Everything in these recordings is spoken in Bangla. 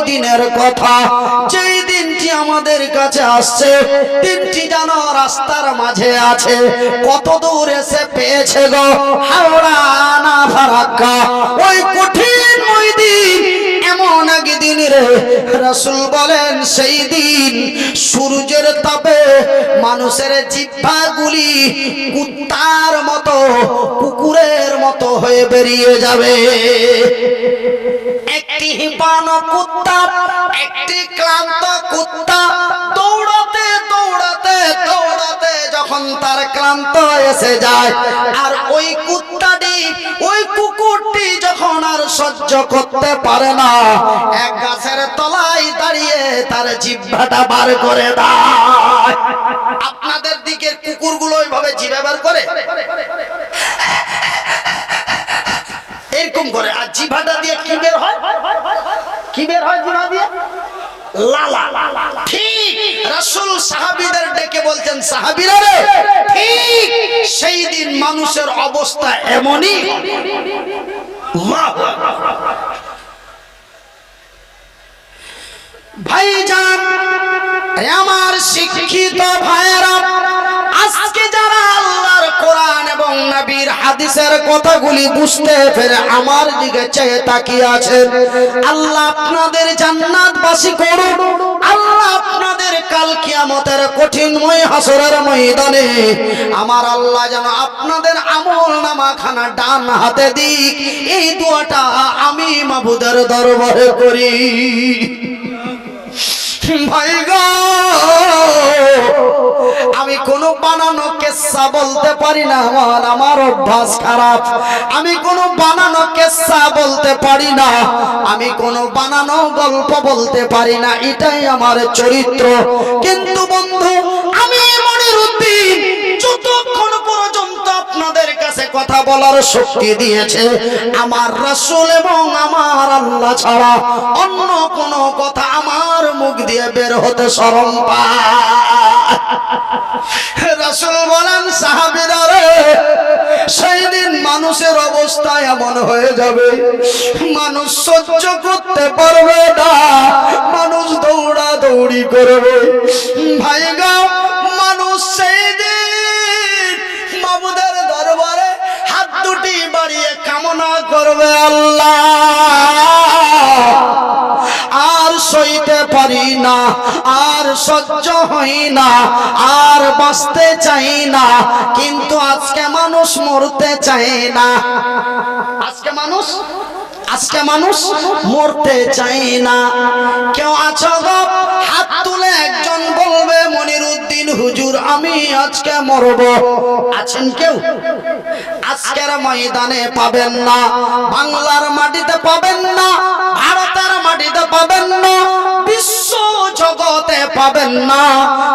দিনের কথা, যেই দিনটি আমাদের কাছে আসছে, দিনটি যেন রাস্তার মাঝে আছে। কত দূর এসে পেয়েছে গো, হাওড়া না ফারাক্কা, ওই কঠিন ওই দিন এমন একদিন রে, রাসূল বলেন সেই দিন সূর্যের তাপে মানুষের জিহ্বাগুলি কুত্তার মতো, কুকুরের মতো হয়ে বেরিয়ে যাবে। একটি হিপানো কুত্তা, একটি ক্লান্ত কুত্তা দৌড়াতে দৌড়াতে দৌড়াতে যখন তার ক্লান্ত এসে যায়, আর ওই কুত্তাটি ওই কুকুরটি যখন আর সহ্য করতে পারে না, এক গাছের তলায় দাঁড়িয়ে তার জিহ্বাটা বার করে দেয়। আপনাদের দিকের কুকুরগুলো ওইভাবে জিহ্বা বার করে এরকম করে, আর জিহ্বাটা দিয়ে কি বের হয়? কি বের হয় জিহ্বা দিয়ে? লালা। ঠিক রাসূল সাহাবীদের ডেকে বলছেন, সাহাবীরা রে, ঠিক সেই দিন মানুষের অবস্থা এমনই। ভাইজান, আমার শিক্ষিত ভাইয়েরা, আজকে যারা আল্লাহর কোরআন এবং নবীর হাদিসের কথাগুলি বুঝতে পেরে আমার দিকে চেয়ে তাকিয়ে আছেন, আল্লাহ আপনাদের জান্নাতবাসী করুন। আল্লাহ আপনাদের কাল কিয়ামতের কঠিনময় হাসরের ময়দানে আমার আল্লাহ যেন আপনাদের আমলনামা খানা ডান হাতে দিক, এই দোয়াটা আমি মাবুদের দরবারে করি। ভাই গো, আমি কোনো বানানো কেসা বলতে পারি না, আমার অভ্যাস খারাপ। আমি কোনো বানানো কেসা বলতে পারি না, আমি কোনো বানানো গল্প বলতে পারি না, এটাই আমার চরিত্র। কিন্তু বন্ধু, আমি মনিরউদ্দিন যতক্ষণ পর্যন্ত আপনাদের কাছে কথা বলার শক্তি দিয়েছে, আমার রাসূল এবং আমার আল্লাহ ছাড়া অন্য কোনো কথা আমার মুখ দিয়ে বের হতে শরম পায়। রাসূল বলেন, সাহাবীরা রে, সেই দিন মানুষের অবস্থা এমন হয়ে যাবে, মানুষ সহ্য করতে পারবে না, মানুষ দৌড়া দৌড়ি করবে। ভাইগা, মানুষ সেই দিন মাবুদের দরবারে হাত দুটি বাড়িয়ে কামনা করবে, আল্লাহ আর সইতে পারি না, আর সহ্য হই না, আর বাঁচতে চাই না, কিন্তু আজকে মানুষ মরতে চায় না। আজকে মানুষ মরতে চাই না। কেউ আছো গো, হাত তুলে একজন বলবে, মনিরউদ্দিন হুজুর আমি আজকে মরব। আছেন কেউ? আজকের ময়দানে পাবেন না, বাংলার মাটিতে পাবেন না, ভারতের মাটিতে পাবেন না, বিশ্ব জগতে পাবেন না।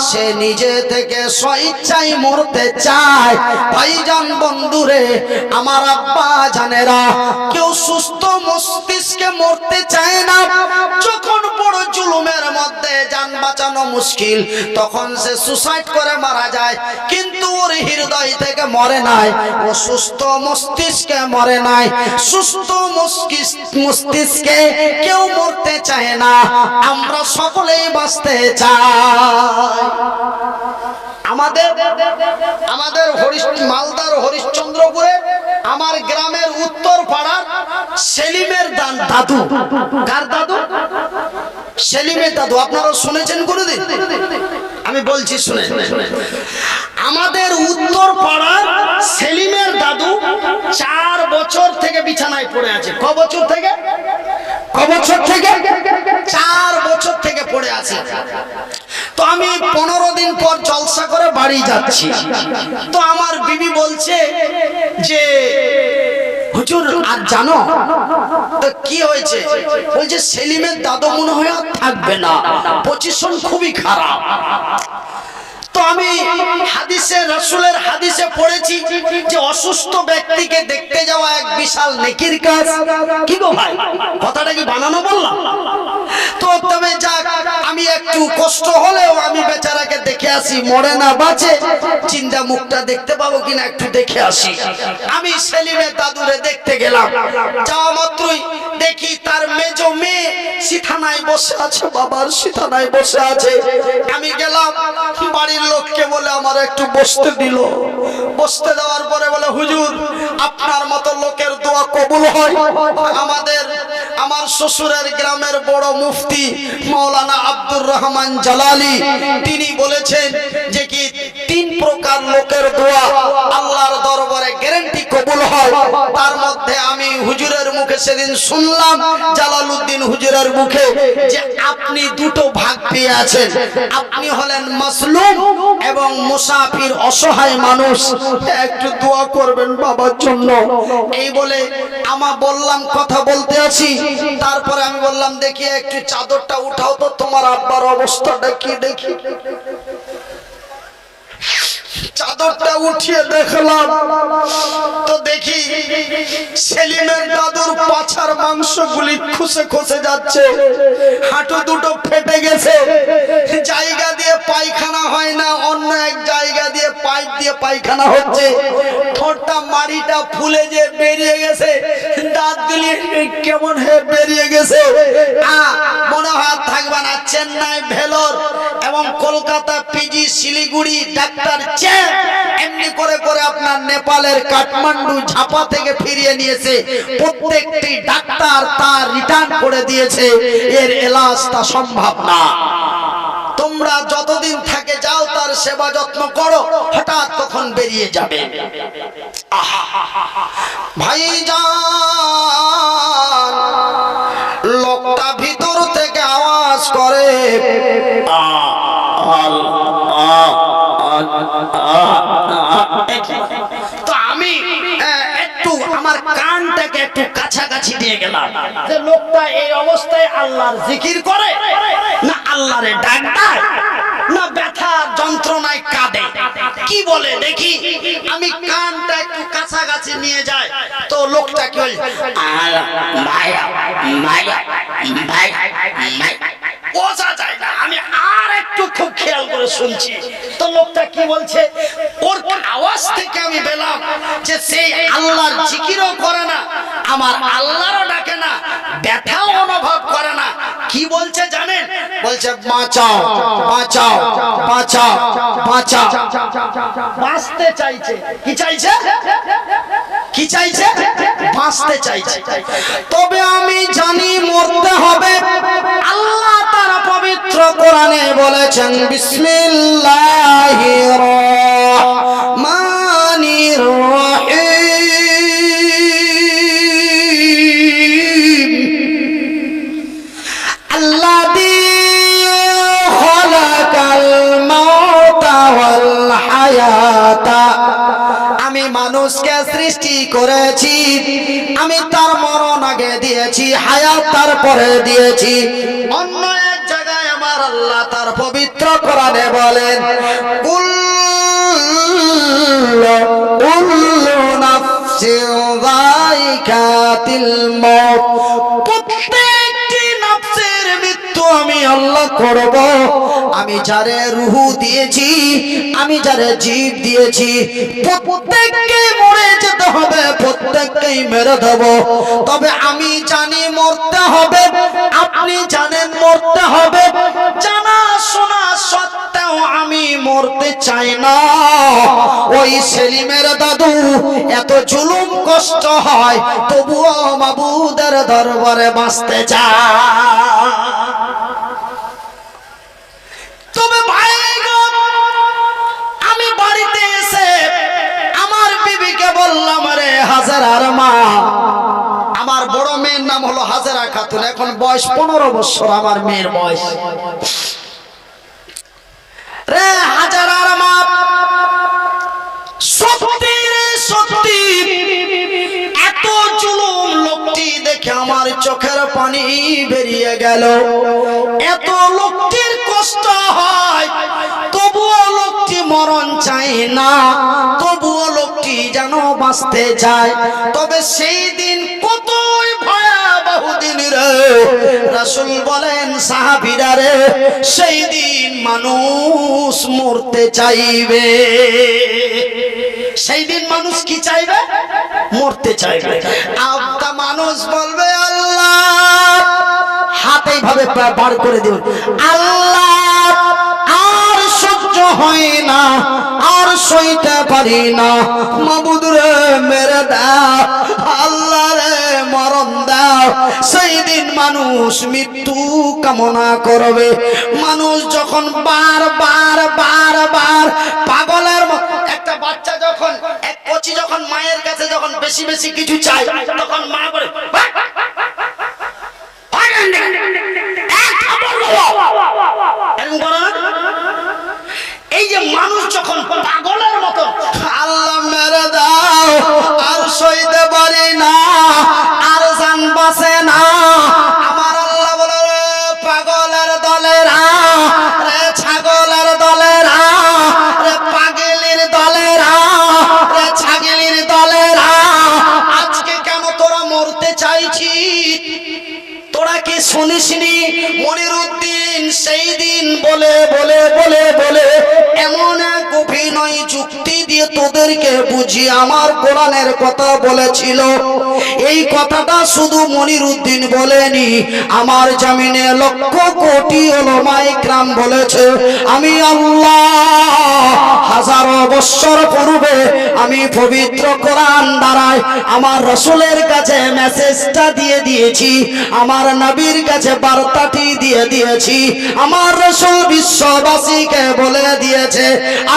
সে নিজে থেকে স্বেচ্ছায় মরতে চায়। ভাইজান, বন্ধুরে, আমার আব্বা জানেরা, কেউ সুস্থ মস্তিষ্কে মরতে চায় না। যখন বড় জুলুমের মধ্যে জান বাঁচানো মুশকিল, তখন সে সুসাইড করে মারা যায়। কিন্তু ওর হৃদয় থেকে মরে নাই, ও সুস্থ মস্তিষ্কে মরে নাই। সুস্থ মস্তিষ্কে কেউ মরতে চায় না, আমরা সকলেই বাঁচতে চাই। আমাদের মালদার হরিশ্চন্দ্রপুরে আমার গ্রামের উত্তর পাড়ার সেলিমের দাদু, কার দাদু? সেলিমের দাদু। আপনারা শুনেছেন কোনদিন? আমি বলছি শুনে। আমাদের উত্তর পাড়ার সেলিমের দাদু 4 বছর থেকে বিছানায় পড়ে আছে। ক বছর থেকে? 4 বছর থেকে পড়ে আছে। তো আমি 15 দিন পর জলসা করে বাড়ি যাচ্ছি, তো আমার বিবি বলছে যে হুজুর আর জানো তো কি হয়েছে? বলছে সেলিমের দাদু মনে হয় আর থাকবে না, পজিশন খুবই খারাপ। তো আমি হাদিসে, রাসূলের হাদিসে পড়েছি যে অসুস্থ ব্যক্তিকে দেখতে যাওয়া এক বিশাল নেকির কাজ। কি গো ভাই, কথাটা কি বানানো বললাম? তো তবে যাক, আমি একটু একটু কষ্ট হলেও আমি বেচারাকে দেখে আসি, মরে না বাঁচে, চিন্তা মুখটা দেখতে পাবো কিনা একটু দেখে আসি। আমি সেলিমের দাদুরে দেখতে গেলাম, যাওয়া মাত্রই দেখি তার মেজো মেয়ে সিথানায় বসে আছে, বাবার সিথানায় বসে আছে। আমি গেলাম, বাড়ির লোককে বলে আমার একটু বসতে দিল। বসতে দেওয়ার পরে বলে, হুজুর আপনার মতো লোকের দোয়া কবুল হয়। আমার শ্বশুরের গ্রামের বড় মুফতি মাওলানা আব্দুর রহমান জালালি তিনি বলেছেন যে কি 3 প্রকার লোকের দোয়া আল্লাহর দরবারে গ্যারান্টি কবুল হয়। তার মধ্যে আমি হুজুরের মুখে সেদিন শুনলাম, জালালউদ্দিন হুজুরের মুখে, যে আপনি দুটো ভাগ পেয়ে আছেন। আপনি হলেন মাসলুম এবং মুসাফির, অসহায় মানুষ, একটু দোয়া করবেন বাবার জন্য। এই বলে আমা বললাম কথা বলতে আছি। তারপরে আমি বললাম, দেখি একটু চাদরটা উঠাও তো, তোমার আব্বার অবস্থাটা কি দেখি। চাদরটা উঠিয়ে দেখলাম তো দেখি সেলিমের দাদুর পাছার মাংসগুলি খসে খসে যাচ্ছে, হাঁটু দুটো ফেটে গেছে, জায়গা দিয়ে পায়খানা হয় না, অন্য এক জায়গা দিয়ে পাইপ দিয়ে পায়খানা হচ্ছে, ঠোঁটটা মাড়িটা ফুলে যে বেরিয়ে গেছে, দাঁতগুলি কেমন হয়ে বেরিয়ে গেছে, মনে হয় থাকবে না। চেন্নাই, ভেলোর এবং কলকাতা, পিজি, শিলিগুড়ি ডাক্তার এমনি করে করে আপনার নেপালের কাঠমান্ডু, ঝাপা থেকে ফিরিয়ে নিয়েছে। প্রত্যেকটি ডাক্তার তার রিটার্ন করে দিয়েছে, এর এলাজটা সম্ভব না। তোমরা যতদিন থাকে যাও, তার সেবা যত্ন করো, হঠাৎ তখন বেরিয়ে যাবে। ভাইজান, লোকটা ভিতর থেকে আওয়াজ করে, তো আমি একটু আমার কানটাকে একটু কাছাকাছি দিয়ে গেলাম, যে লোকটা এই অবস্থায় আল্লাহর জিকির করে না আল্লাহরে ডাক দেয় না ব্যথা যন্ত্রণায় কাঁদে, কি বলে দেখি। আমি কানটা একটু কাছাকাছি নিয়ে যাই, তো লোকটা কি বলে, বোঝা যায় না। আমি আর একটু খুব খেয়াল করে শুনছি, তো লোকটা কি বলছে, ওর আওয়াজ থেকে আমি পেলাম যে সেই আল্লাহর জিকিরও করে না, আমার আল্লাহরও ডাকে না, ব্যথাও অনুভব করে না। কি বলছে জানেন? বলছে, বাঁচাও বাঁচাও বাঁচাও বাঁচাও। বাঁচতে চাইছে। কি চাইছে? কি চাইছে? বাঁচতে চাইছে। তবে আমি জানি মরতে হবে। আল্লাহ তার পবিত্র কোরআনে বলেছেন, বিসমিল্লাহির রহমানির রহিম, আল্লাযী খালাকাল মাউতা ওয়াল হায়াতা। আমি মানুষকে সৃষ্টি করেছি, আমি তার মরণ আগে দিয়েছি, হায়াত তারপরে দিয়েছি। অন্য এক জায়গায় আমার আল্লাহ তার পবিত্র কোরআনে বলেন, কুল্লু নাফসিন যায়িকাতুল মাউত। প্রত্যেকটি নফসের মৃত্যু আমি আল্লাহ করব। আমি যারে রূহ দিয়েছি, আমি যারে জীব দিয়েছি, প্রত্যেককে মরে যেতে হবে, প্রত্যেককেই মেরে দেব। তবে আমি জানি মরতে হবে, আপনি জানেন মরতে হবে, জানা শোনা সত্ত্বেও আমি মরতে চাই না। ওই সেলিমের দাদু এত জুলুম কষ্ট হয়, তবুও মাবুদের দরবারে বাঁচতে চায়। তবে ভাই গো, আমি বাড়িতে এসে আমার বিবিকে বললাম, রে হাজেরার মা, আমার বড় মেয়ের নাম হলো হাজেরা খাতুন, এখন বয়স 15 বছর আমার মেয়ের বয়স। রে হাজেরার মা, সত্যি রে সত্যি এত জুলুম লোকটি দেখে আমার চোখের পানি বেরিয়ে গেল। এত লোকটির কষ্ট হয়, তবুও লোকটি মরণ চাই না, তবুও লোকটি যেন বাঁচতে চায়। তবে সেই দিন কতই ভয়াবহ দিন রে রাসূল বলেন সাহাবীরা রে সেই দিন মানুষ মরতে চাইবে সেই দিন মানুষ কি চাইবে মরতে চাইবে আব্দা মানুষ বলবে আল্লাহ হাতে এইভাবে বার করে দিন আল্লাহ আর সহ্য হয় না আর সইতে পারি না মাবুদ রে মেরে দাও আল্লাহ রে মরণ দাও সেই দিন মানুষ মৃত্যু কামনা করবে মানুষ যখন বারবার পাগলের মতো একটা বাচ্চা যখন এক কচি যখন মায়ের কাছে যখন বেশি বেশি কিছু চায় তখন মা বলে এই যে মানুষ যখন পাগলের মতো আল্লাহ মেরে দাও আর সইতে পারি না আর জান বাঁচে না আমার আল্লাহ বলে পাগলের দলেরা রে ছাগলের দলেরা রে পাগলের দলেরা রে ছাগলের দলেরা আজকে কেন তোরা মরতে চাইছিস তোরা কি শুনিসনি মনিরউদ্দিন সেই দিন বলে এমন এক অভিনয় যুক্তি দিয়ে তোদেরকে বুঝিয়ে আমার কোরআনের কথা বলেছিল এই কথাটা শুধু মনিরউদ্দিন বলেনি আমার জমিনে লক্ষ কোটি উলামায়ে কেরাম বলেছে আমি আল্লাহ হাজারো বছর পূর্বে আমি পবিত্র কোরআন দ্বারায় আমার রাসূলের কাছে মেসেজটা দিয়ে দিয়েছি আমার নবীর কাছে বার্তাটি দিয়ে দিয়েছি আমার রাসূল বিশ্ববাসীকে বলে দিয়েছে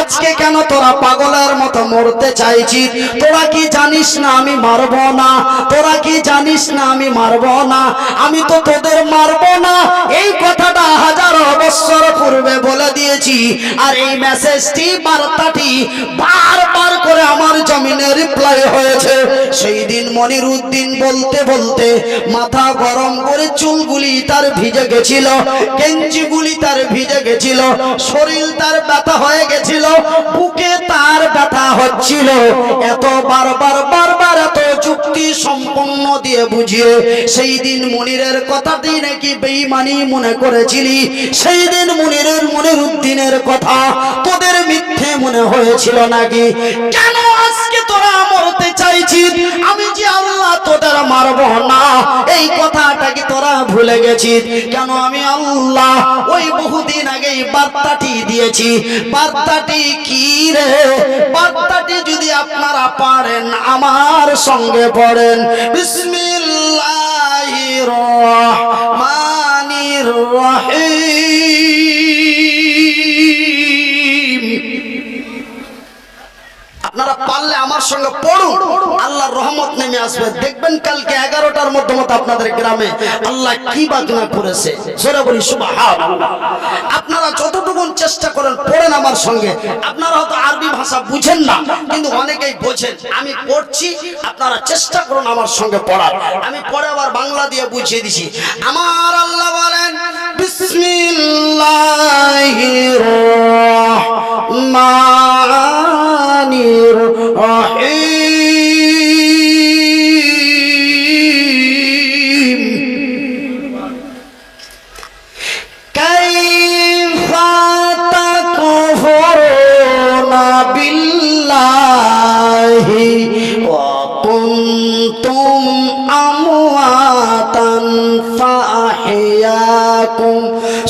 আজকে কেন তোরা পাগলের মতো মরতে চাইছিস তোরা কি জানিস না আমি মারব না তোরা কি জানিস না আমি মারব না আমি তো তোদের মারব না এই কথাটা হাজারো বছর পূর্বে বলে দিয়েছি আর এই মেসেজটি বার্তাটি বারবার করে আমার জমিনে রিপ্লাই হয়েছে সেই দিন মনিরউদ্দিন বলতে মাথা গরম করে চুলগুলি তার ভিজে গেছিল গেঞ্জিগুলি তার ভিজে গেছিল শরীর তার ব্যথা হয়ে গেছিল বুকে তার ব্যথা হচ্ছিল এত বারবার এত যুক্তি সম্পন্ন দিয়ে বুঝিয়ে সেই দিন মনিরের কথাটি নাকি বেঈমানি মনে করেছিলি সেই দিন মনিরউদ্দিনের কথা তোদের মিথ্যে মনে হয়েছিল নাকি কেন আজকে তোরা মরতে চাইছিস আমি যে আল্লাহ তোদের মারব না এই কথাটা কি তোরা ভুলে গেছিস কেন আমি আল্লাহ ওই বহুদিন আগে বার্তাটি দিয়েছি বার্তাটি কি রে বার্তাটি যদি আপনারা পারেন আমার সঙ্গে পড়েন বিসমিল্লাহির রহমানির রহিম আপনারা পারলে আমার সঙ্গে পড়ুন আল্লাহর রহমত নেমে আসবে দেখবেন কালকে 11টার মধ্যে আপনাদের গ্রামে আল্লাহ কি বাজনা করেছে জোরে বলি সুবহানাল্লাহ আপনারা যতটুকু চেষ্টা করেন পড়েন আমার সঙ্গে আপনারা হয়তো আরবি ভাষা বুঝেন না কিন্তু অনেকেই বোঝেন আমি পড়ছি আপনারা চেষ্টা করুন আমার সঙ্গে পড়ার আমি পরে আবার বাংলা দিয়ে বুঝিয়ে দিছি আমার আল্লাহ বলেন বিসমিল্লাহির রহমানির রহিম কাইফা তাকফুরুনা বিল্লাহি ওয়া কুনতুম আমওয়াতান ফাআহইয়াকুম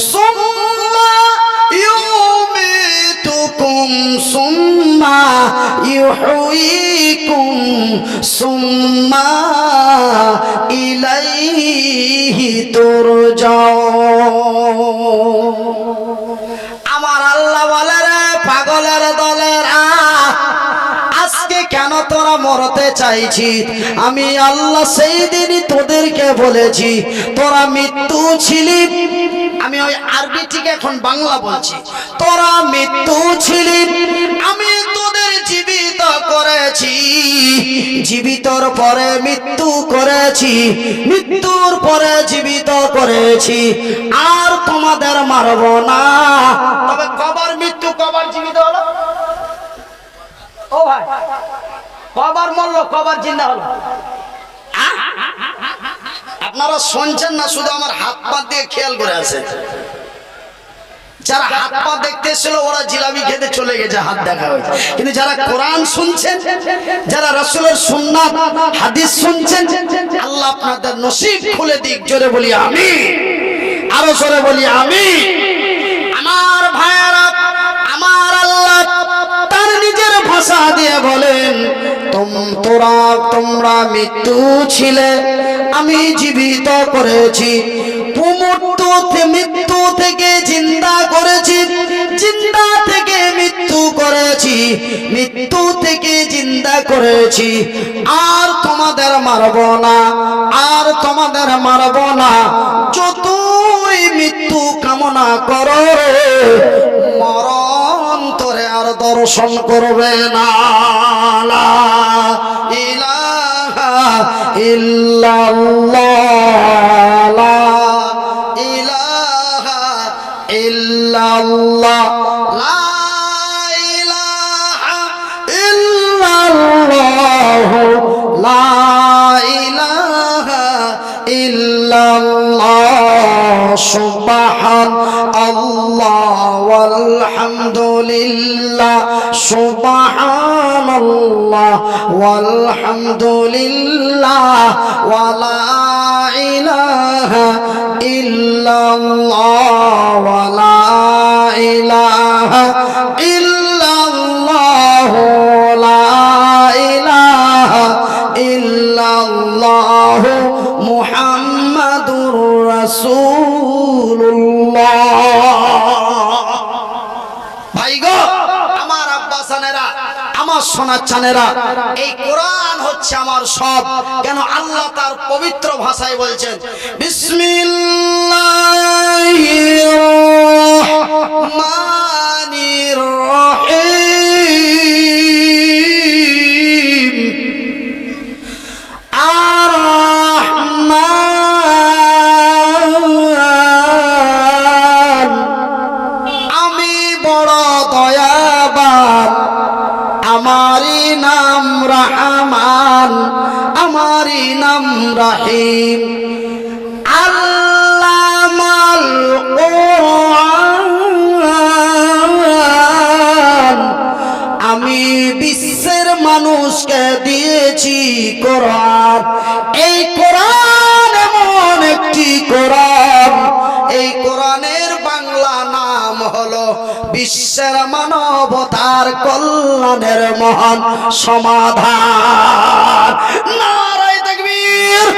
সুম্মা ইউমীতুকুম সুম্মা ইউহয়িকুম সুম্মা ইলাইহি তুরজাউন আমার আল্লাহ বলে রে পাগলের দলেরা আজকে কেন তোরা মরতে চাইছিস আমি আল্লাহ সেই দিনই তোদেরকে বলেছি তোরা মৃত্যু ছিলি আমি ওই আরবি থেকে এখন বাংলা বলছি তোরা মৃত্যু ছিলি আমি তোদের জীবিত করেছি জীবিতর পরে মৃত্যু করেছি মৃত্যুর পরে জীবিত করেছি আর তোমাদের মারব না তবে কবার মৃত্যু কবার জীবিত হলো ও ভাই কবার মরলো কবার জিন্দা হলো আপনারা শুনছেন না, শুধু আমার হাত পা দিয়ে খেয়াল করে আছেন। যারা হাত পা দেখতে এসেছিল ওরা জিলাপি খেতে চলে গেছে, হাত দেখা হয়েছে। কিন্তু যারা কোরআন শুনছেন, যারা রাসূলের সুন্নাত হাদিস শুনছেন, আল্লাহ আপনাদের নসিব খুলে দিক। জোরে বলি আমিন, আরো জোরে বলি আমিন। আমার ভাইয়েরা, আমার আল্লাহ তার নিজের ভাষা দিয়ে বলেন, তোমরা মৃত্যু ছিলে, আমি জীবিত করেছি। মৃত্যু থেকে জিন্দা করেছি, জিন্দা থেকে মৃত্যু করেছি, মৃত্যু থেকে জিন্দা করেছি। আর তোমাদের মারব না, আর তোমাদের মারব না। যতই মৃত্যু কামনা করো, মরণ তোরে আর দর্শন করবে না। লা ইলাহা ইল্লাল্লাহ, লা ইলাহা ইল্লাল্লাহ, লা ইলাহা ইল্লাল্লাহ, লা ইলাহা ইল্লাল্লাহ। সুবহানাল্লাহ ওয়ালহামদুলিল্লাহ, সুবহানাল্লাহ ওয়ালহামদুলিল্লাহ, ওয়ালা ইলাহা ইল্লাল্লাহ, ওয়ালা ইলাহা ইল্লাল্লাহ, লা ইলাহা ইল্লাল্লাহ, মুহাম্মাদুর রাসূলুল্লাহ। ভাই গো, আমার আব্বাসানেরা, আমার সোনার চানেরা, এই কোরআন হচ্ছে আমার সব। কেন? আল্লাহ তার পবিত্র ভাষায় বলছেন, বিসমিল্লাহির রহমানির রহিম, আর রহমান, আমি বড় দয়াবান, আমারই নাম রহমান, আমারই নাম রহিম। আল্লামাল কোরআন, আমি বিশ্বের মানুষকে দিয়েছি কোরআন। এই কোরআন এমন একটি কোরআন, এই কোরআনের বাংলা নাম হলো বিশ্বের মানবতার কল্যাণের মহান সমাধান। নারায়ে তাকবীর,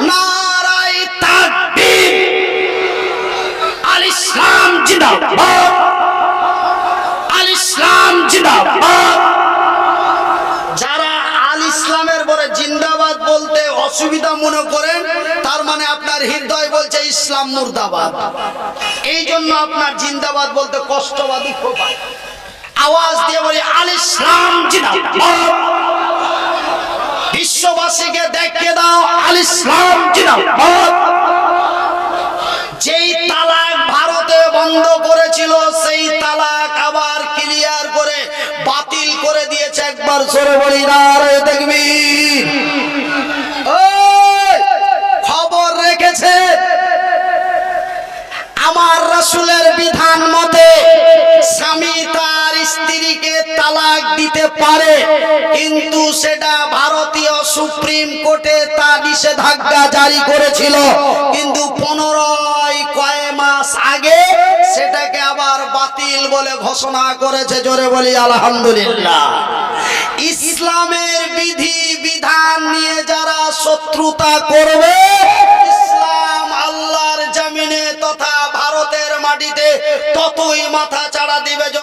নারায়ে তাকবীর। আল ইসলাম জিন্দাবাদ, আল ইসলাম জিন্দাবাদ। যারা আল ইসলামের পরে জিন্দাবাদ বলতে অসুবিধা মনে করেন, তার মানে আপনার হৃদয় বলছে ইসলাম মুর্দাবাদ। এই জন্য আপনার জিন্দাবাদ বলতে কষ্ট বা দুঃখ পায়। আওয়াজ দিয়ে বলি আল ইসলাম জিন্দাবাদ। বিশ্ববাসীকে দেখে দাও আল ইসলাম জিন্দাবাদ। যেই তালাক ভারতে বন্ধ করেছিল, সেই তালাক আবার ক্লিয়ার করে বাতিল করে দিয়েছে। একবার জোরে বলি নারায়ে তাকবীর। খবর রেখেছে, আমার রাসূলের বিধান মতে স্বামী তার স্ত্রীকে তালাক দিতে পারে, কিন্তু সেটা ভারতীয় সুপ্রিম কোর্টে তা নিষেধাজ্ঞা জারি করেছিল। কিন্তু 15 কয়েক মাস আগে সেটাকে আবার বাতিল বলে ঘোষণা করেছে। জোরে বলি আলহামদুলিল্লাহ। ইসলামের বিধি বিধান নিয়ে যারা শত্রুতা করবে, ইসলাম আল্লাহর জমিনে তথা ভারতের মাটিতে ততই মাথা চাড়া দিবে।